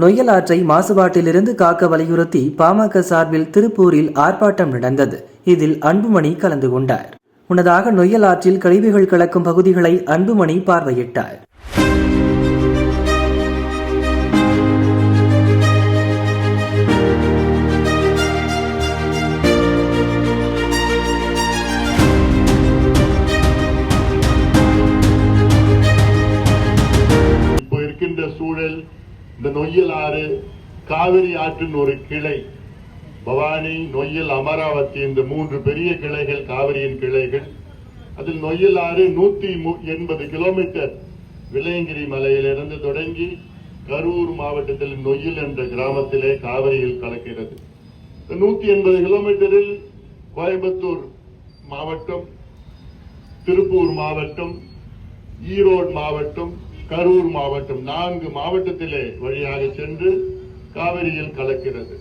நொய்யல் ஆற்றை மாசுபாட்டிலிருந்து காக்க வலியுறுத்தி பாமக சார்பில் திருப்பூரில் ஆர்ப்பாட்டம் நடந்தது. இதில் அன்புமணி கலந்து கொண்டார். முன்னதாக நொய்யல் ஆற்றில் கழிவுகள் கலக்கும் பகுதிகளை அன்புமணி பார்வையிட்டார். சூழல் இந்த நொய்யல் ஆறு காவிரி ஆற்றின் ஒரு கிளை, பவானி, நொய்யல், அமராவதி இந்த 3 பெரிய கிளைகள் காவிரியின் கிளைகள். அதில் நொய்யல் ஆறு 180 கிலோமீட்டர் விளையங்கிரி மலையிலிருந்து தொடங்கி கரூர் மாவட்டத்தில் நொய்யல் என்ற கிராமத்திலே காவிரியில் கலக்கிறது. 180 கிலோமீட்டரில் கோயம்புத்தூர் மாவட்டம், திருப்பூர் மாவட்டம், ஈரோடு மாவட்டம், கரூர் மாவட்டம் 4 மாவட்டத்திலே வழியாக சென்று காவிரியில் கலக்கிறது.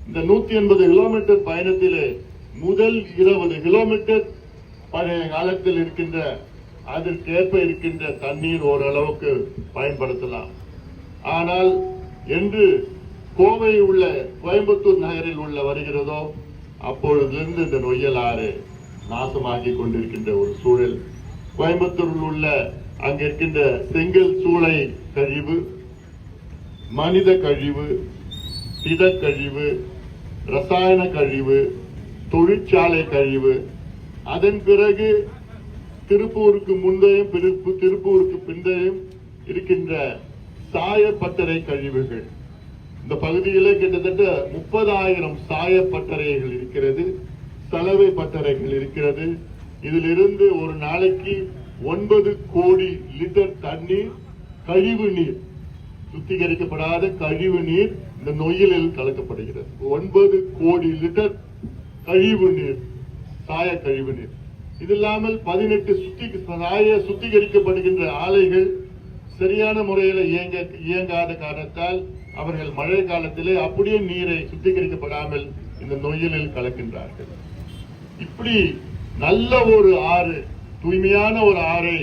இந்த 180 கிலோமீட்டர் பயணத்திலே முதல் 20 கிலோமீட்டர் பழைய காலத்தில் இருக்கின்ற அதற்கேற்ப இருக்கின்ற தண்ணீர் ஓரளவுக்கு பயன்படுத்தலாம். ஆனால் என்று கோவை உள்ள கோயம்புத்தூர் நகரில் உள்ள வருகிறதோ அப்பொழுதிலிருந்து இந்த நொய்யல் ஆறு நாசமாகிக் கொண்டிருக்கின்ற ஒரு சூழல். கோயம்புத்தூரில் உள்ள அங்க இருக்கின்ற செங்கல் சூளை கழிவு, மனித கழிவு, திடக்கழிவு, ரசாயன கழிவு, தொழிற்சாலை கழிவு, அதன் பிறகு திருப்பூருக்கு முந்தையும் திருப்பூருக்கு பிந்தையும் இருக்கின்ற சாயப்பட்டறை கழிவுகள். இந்த பகுதியிலே கிட்டத்தட்ட 30,000 சாயப்பட்டறைகள் இருக்கிறது, சலவை பட்டறைகள் இருக்கிறது. இதிலிருந்து ஒரு நாளைக்கு 9 கோடி லிட்டர் தண்ணீர், கழிவு நீர், சுத்திகரிக்கப்படாத கழிவு நீர் இந்த நொய்யலில் கலக்கப்படுகிறது. 9 கோடி லிட்டர் கழிவு நீர், சாய கழிவு நீர். இது இல்லாமல் 18 சாய சுத்திகரிக்கப்படுகின்ற ஆலைகள் சரியான முறையில் இயங்காத காரணத்தால் அவர்கள் மழை காலத்திலே அப்படியே நீரை சுத்திகரிக்கப்படாமல் இந்த நொய்யலில் கலக்கின்றார்கள். இப்படி நல்ல ஒரு ஆறு, தூய்மையான ஒரு ஆறை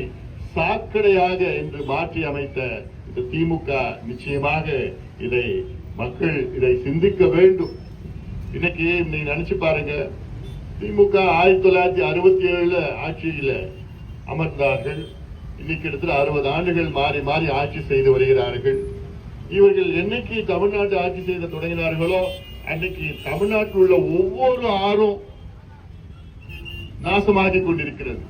சாக்கடையாக என்று மாற்றி அமைத்த இந்த திமுக நிச்சயமாக மக்கள் இதை சிந்திக்க வேண்டும். இன்னைக்கு நீங்க நினைச்சு பாருங்க, திமுக 1967 ஆட்சியில அமர்ந்தார்கள். இன்னைக்கு கிட்டத்தட்ட 60 ஆண்டுகள் மாறி மாறி ஆட்சி செய்து வருகிறார்கள். இவர்கள் என்னைக்கு தமிழ்நாட்டு ஆட்சி செய்த தொடங்கினார்களோ அன்னைக்கு தமிழ்நாட்டில் உள்ள ஒவ்வொரு ஆறும் நாசமாகிக் கொண்டிருக்கிறது.